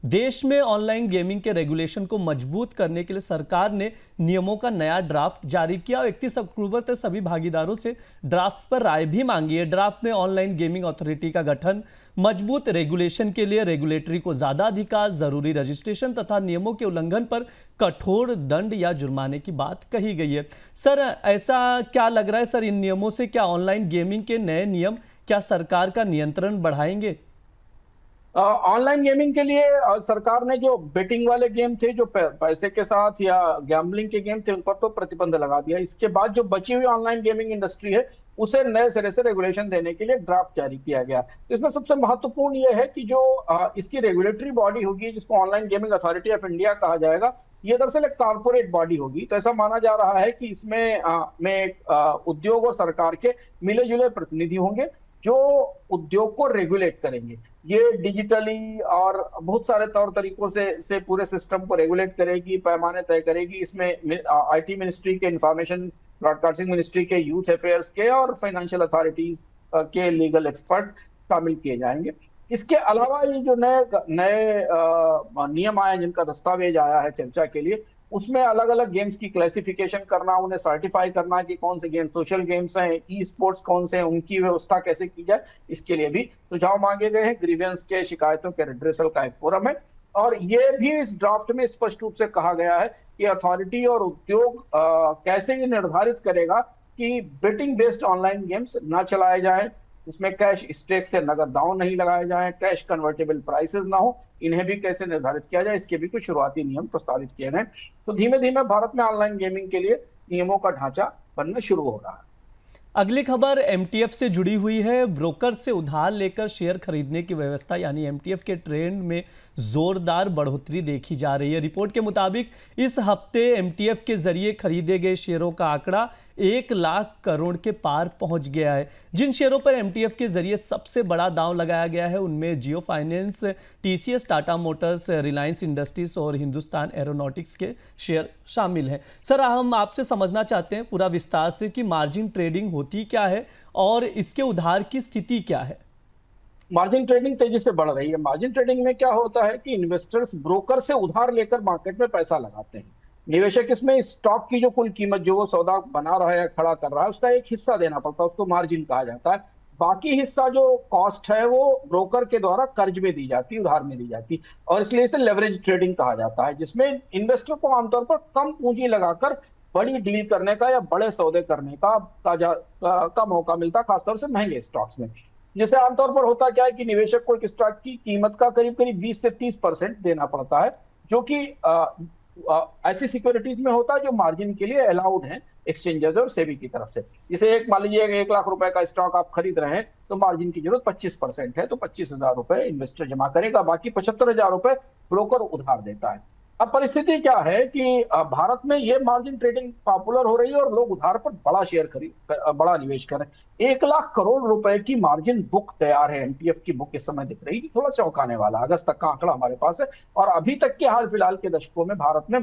देश में online gaming के रेगुलेशन को मजबूत करने के लिए सरकार ने नियमों का नया ड्राफ्ट जारी किया और 31 अक्टूबर तक सभी भागीदारों से ड्राफ्ट पर राय भी मांगी है। ड्राफ्ट में ऑनलाइन गेमिंग अथॉरिटी का गठन, मजबूत रेगुलेशन के लिए रेगुलेटरी को ज्यादा अधिकार, जरूरी रजिस्ट्रेशन तथा नियमों के उल्लंघन पर कठोर दंड या जुर्माने की बात कही गई है। सर, ऐसा क्या लग रहा है सर, इन नियमों से क्या ऑनलाइन गेमिंग के नए नियम क्या सरकार का नियंत्रण बढ़ाएंगे? ऑनलाइन गेमिंग के लिए सरकार ने जो बेटिंग वाले गेम थे, जो पैसे के साथ या गैम्बलिंग के गेम थे, उन पर तो प्रतिबंध लगा दिया। इसके बाद जो बची हुई ऑनलाइन गेमिंग इंडस्ट्री है, उसे नए सिरे से रेगुलेशन देने के लिए ड्राफ्ट जारी किया गया। तो इसमें सबसे महत्वपूर्ण यह है कि जो इसकी रेगुलेटरी बॉडी होगी, जिसको online gaming authority of India कहा जाएगा, ये दरअसल एक कारपोरेट बॉडी होगी। तो ऐसा माना जा रहा है कि इसमें उद्योग और सरकार के मिले जुले प्रतिनिधि होंगे जो उद्योग को रेगुलेट करेंगे। ये डिजिटली और बहुत सारे तौर तरीकों से पूरे सिस्टम को रेगुलेट करेगी, पैमाने तय करेगी। इसमें आईटी मिनिस्ट्री के, इंफॉर्मेशन ब्रॉडकास्टिंग मिनिस्ट्री के, यूथ अफेयर्स के और फाइनेंशियल अथॉरिटीज के लीगल एक्सपर्ट शामिल किए जाएंगे। इसके अलावा ये जो नए नियम आए, जिनका दस्तावेज आया है चर्चा के लिए, उसमें अलग अलग गेम्स की क्लासिफिकेशन करना, उन्हें सर्टिफाई करना कि कौन से गेम सोशल गेम्स हैं, ई स्पोर्ट्स कौन से हैं, उनकी व्यवस्था कैसे की जाए, इसके लिए भी सुझाव मांगे गए हैं। ग्रीवेंस के, शिकायतों के रिड्रेसल का एक फोरम है। और ये भी इस ड्राफ्ट में स्पष्ट रूप से कहा गया है कि अथॉरिटी और उद्योग कैसे ये निर्धारित करेगा कि बेटिंग बेस्ड ऑनलाइन गेम्स ना चलाए जाए, उसमें कैश स्टेक से नगद दांव नहीं लगाए जाए, कैश कन्वर्टेबल प्राइसेस ना हो, इन्हें भी कैसे निर्धारित किया जाए, इसके भी कुछ शुरुआती नियम प्रस्तावित किए गए। तो धीमे धीमे भारत में ऑनलाइन गेमिंग के लिए नियमों का ढांचा बनना शुरू हो रहा है। अगली खबर एमटीएफ से जुड़ी हुई है। ब्रोकर से उधार लेकर शेयर खरीदने की व्यवस्था यानी एमटीएफ के ट्रेंड में जोरदार बढ़ोतरी देखी जा रही है। रिपोर्ट के मुताबिक इस हफ्ते एमटीएफ के जरिए खरीदे गए शेयरों का आंकड़ा 1 लाख करोड़ के पार पहुंच गया है। जिन शेयरों पर एमटीएफ के जरिए सबसे बड़ा दांव लगाया गया है उनमें Jio Finance, TCS, Tata Motors, Reliance Industries और हिंदुस्तान एरोनॉटिक्स के शेयर शामिल हैं। सर, हम आपसे समझना चाहते हैं पूरा विस्तार से कि मार्जिन ट्रेडिंग होती क्या है और इसके उधार की स्थिति क्या है। मार्जिन ट्रेडिंग तेजी से बढ़ रही है। मार्जिन ट्रेडिंग में क्या होता है कि इन्वेस्टर्स ब्रोकर से उधार लेकर मार्केट में पैसा लगाते हैं। निवेशक इसमें स्टॉक की जो कुल कीमत जो वो सौदा बना रहा है या खड़ा कर रहा है, उसका एक हिस्सा देना पड़ता है, उसको मार्जिन कहा जाता है। बाकी हिस्सा जो कॉस्ट है वो ब्रोकर के द्वारा कर्ज में दी जाती है, उधार में दी जाती है, और इसलिए इसे लेवरेज ट्रेडिंग कहा जाता है, जिसमें इन्वेस्टर को आमतौर पर कम पूंजी लगाकर बड़ी डील करने का या बड़े सौदे करने का मौका मिलता है, खासतौर से महंगे स्टॉक्स में। जैसे आमतौर पर होता क्या है कि निवेशक को एक स्टॉक की कीमत का करीब करीब 20 से 30% देना पड़ता है, जो कि ऐसी सिक्योरिटीज में होता है जो मार्जिन के लिए अलाउड है एक्सचेंजर्स और सेबी की तरफ से। जैसे मान लीजिए 1 लाख रुपए का स्टॉक आप खरीद रहे हैं, तो मार्जिन की जरूरत 25% है, तो 25,000 रुपए इन्वेस्टर जमा करेगा, बाकी 75,000 रुपए ब्रोकर उधार देता है। अब परिस्थिति क्या है कि भारत में ये मार्जिन ट्रेडिंग पॉपुलर हो रही है और लोग उधार पर बड़ा निवेश कर रहे हैं। 1 लाख करोड़ रुपए की मार्जिन बुक तैयार है, एमटीएफ की बुक इस समय दिख रही है। थोड़ा चौंकाने वाला, अगस्त तक का आंकड़ा हमारे पास है, और अभी तक के हाल फिलहाल के दशकों में भारत में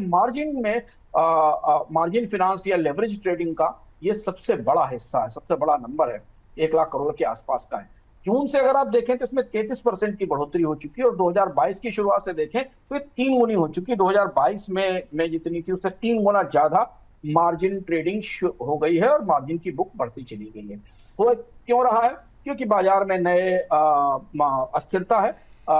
मार्जिन फिनांस या लेवरेज ट्रेडिंग का ये सबसे बड़ा हिस्सा है, सबसे बड़ा नंबर है, 1 लाख करोड़ के आसपास का है। जून से अगर आप देखें तो इसमें 33% की बढ़ोतरी हो चुकी है, और 2022 की शुरुआत से देखें तो ये 3 गुनी हो चुकी है। 2022 में जितनी थी उससे 3 गुना ज्यादा मार्जिन ट्रेडिंग हो गई है और मार्जिन की बुक बढ़ती चली गई है। तो क्यों रहा है? क्योंकि बाजार में नए अस्थिरता है,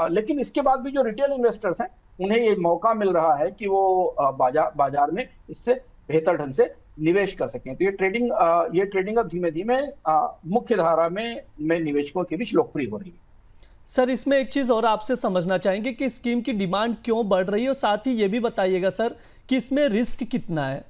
लेकिन इसके बाद भी जो रिटेल इन्वेस्टर्स हैं उन्हें ये मौका मिल रहा है कि वो बाजार में इससे बेहतर ढंग से निवेश कर सकें। तो ये ट्रेडिंग अब धीमे धीमे मुख्य धारा में निवेशकों के बीच लोकप्रिय हो रही है। सर, इसमें एक चीज और आपसे समझना चाहेंगे कि स्कीम की डिमांड क्यों बढ़ रही है, और साथ ही ये भी बताइएगा सर कि इसमें रिस्क कितना है।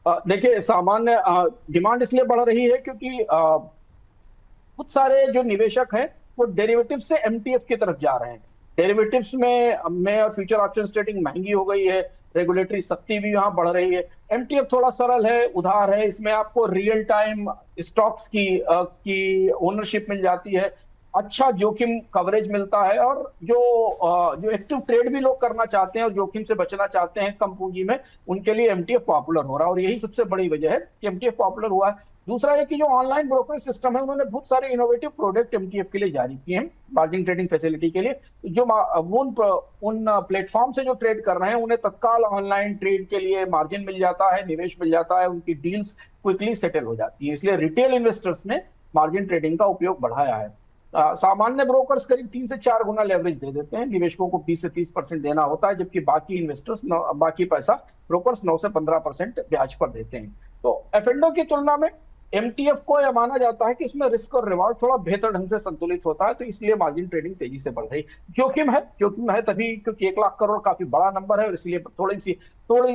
देखिए, सामान्य डिमांड इसलिए बढ़ रही है क्योंकि बहुत सारे जो निवेशक हैं वो डेरिवेटिव से एमटीएफ की तरफ जा रहे हैं। डेरिवेटिव्स में और फ्यूचर ऑप्शन ट्रेडिंग महंगी हो गई है, रेगुलेटरी सख्ती भी यहाँ बढ़ रही है। एमटीएफ थोड़ा सरल है, उधार है, इसमें आपको रियल टाइम स्टॉक्स की ओनरशिप मिल जाती है, अच्छा जोखिम कवरेज मिलता है, और जो एक्टिव ट्रेड भी लोग करना चाहते हैं और जोखिम से बचना चाहते हैं कम पूंजी में, उनके लिए एमटीएफ पॉपुलर हो रहा है, और यही सबसे बड़ी वजह है कि एमटीएफ पॉपुलर हुआ है। दूसरा है कि जो ऑनलाइन ब्रोकरेज सिस्टम है, उन्होंने बहुत सारे इनोवेटिव प्रोडक्ट एमटीएफ के लिए जारी किए हैं, मार्जिन ट्रेडिंग फैसिलिटी के लिए। जो उन प्लेटफॉर्म से जो ट्रेड कर रहे हैं, उन्हें तत्काल ऑनलाइन ट्रेड के लिए मार्जिन मिल जाता है, निवेश मिल जाता है, उनकी डील्स क्विकली सेटल हो जाती है। इसलिए रिटेल इन्वेस्टर्स ने मार्जिन ट्रेडिंग का उपयोग बढ़ाया है। सामान्य ब्रोकर्स करीब 3 से 4 गुना लेवरेज दे देते हैं, निवेशकों को 20 से 30% देना होता है, जबकि बाकी पैसा ब्रोकर्स 9 से 15% ब्याज पर देते हैं। तो एफएनडो की तुलना में एमटीएफ को यह माना जाता है कि इसमें रिस्क और रिवार्ड थोड़ा बेहतर ढंग से संतुलित होता है, तो इसलिए मार्जिन ट्रेडिंग तेजी से बढ़ रही। जोखिम है तभी क्योंकि 1 लाख करोड़ काफी बड़ा नंबर है, और इसलिए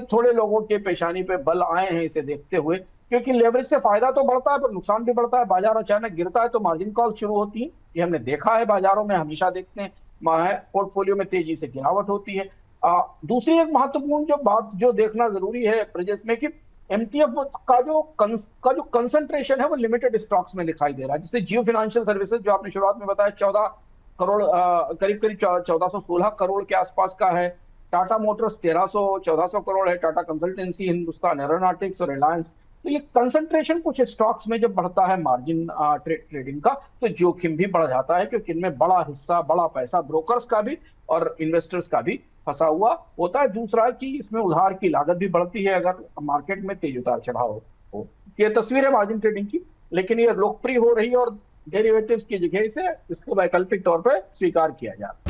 थोड़े लोगों के पेशानी पे बल आए हैं इसे देखते हुए, क्योंकि लेवरेज से फायदा तो बढ़ता है पर नुकसान भी बढ़ता है। बाजार अचानक गिरता है तो मार्जिन कॉल शुरू होती है, ये हमने देखा है बाजारों में, हमेशा देखते हैं पोर्टफोलियो में तेजी से गिरावट होती है। दूसरी एक महत्वपूर्ण जो देखना जरूरी है ब्रजेश में, कि एमटीएफ का जो कंसंट्रेशन है वो लिमिटेड स्टॉक्स में दिखाई दे रहा है। जैसे जियो फाइनेंशियल सर्विसेज, जो आपने शुरुआत में बताया, 14 करोड़ करीब 1416 करोड़ के आसपास का है। टाटा मोटर्स 1400 करोड़ है, टाटा कंसल्टेंसी, हिंदुस्तान एरोनॉटिक्स और रिलायंस। तो ये कंसंट्रेशन कुछ स्टॉक्स में जब बढ़ता है मार्जिन ट्रेडिंग का, तो जोखिम भी बढ़ जाता है, क्योंकि इनमें बड़ा हिस्सा, बड़ा पैसा ब्रोकर्स का भी और इन्वेस्टर्स का भी फंसा हुआ होता है। दूसरा है कि इसमें उधार की लागत भी बढ़ती है अगर मार्केट में तेज उतार चढ़ाव हो। ये तस्वीर है मार्जिन ट्रेडिंग की, लेकिन ये लोकप्रिय हो रही है और डेरिवेटिव्स की जगह से इसको वैकल्पिक तौर पर स्वीकार किया जा रहा है।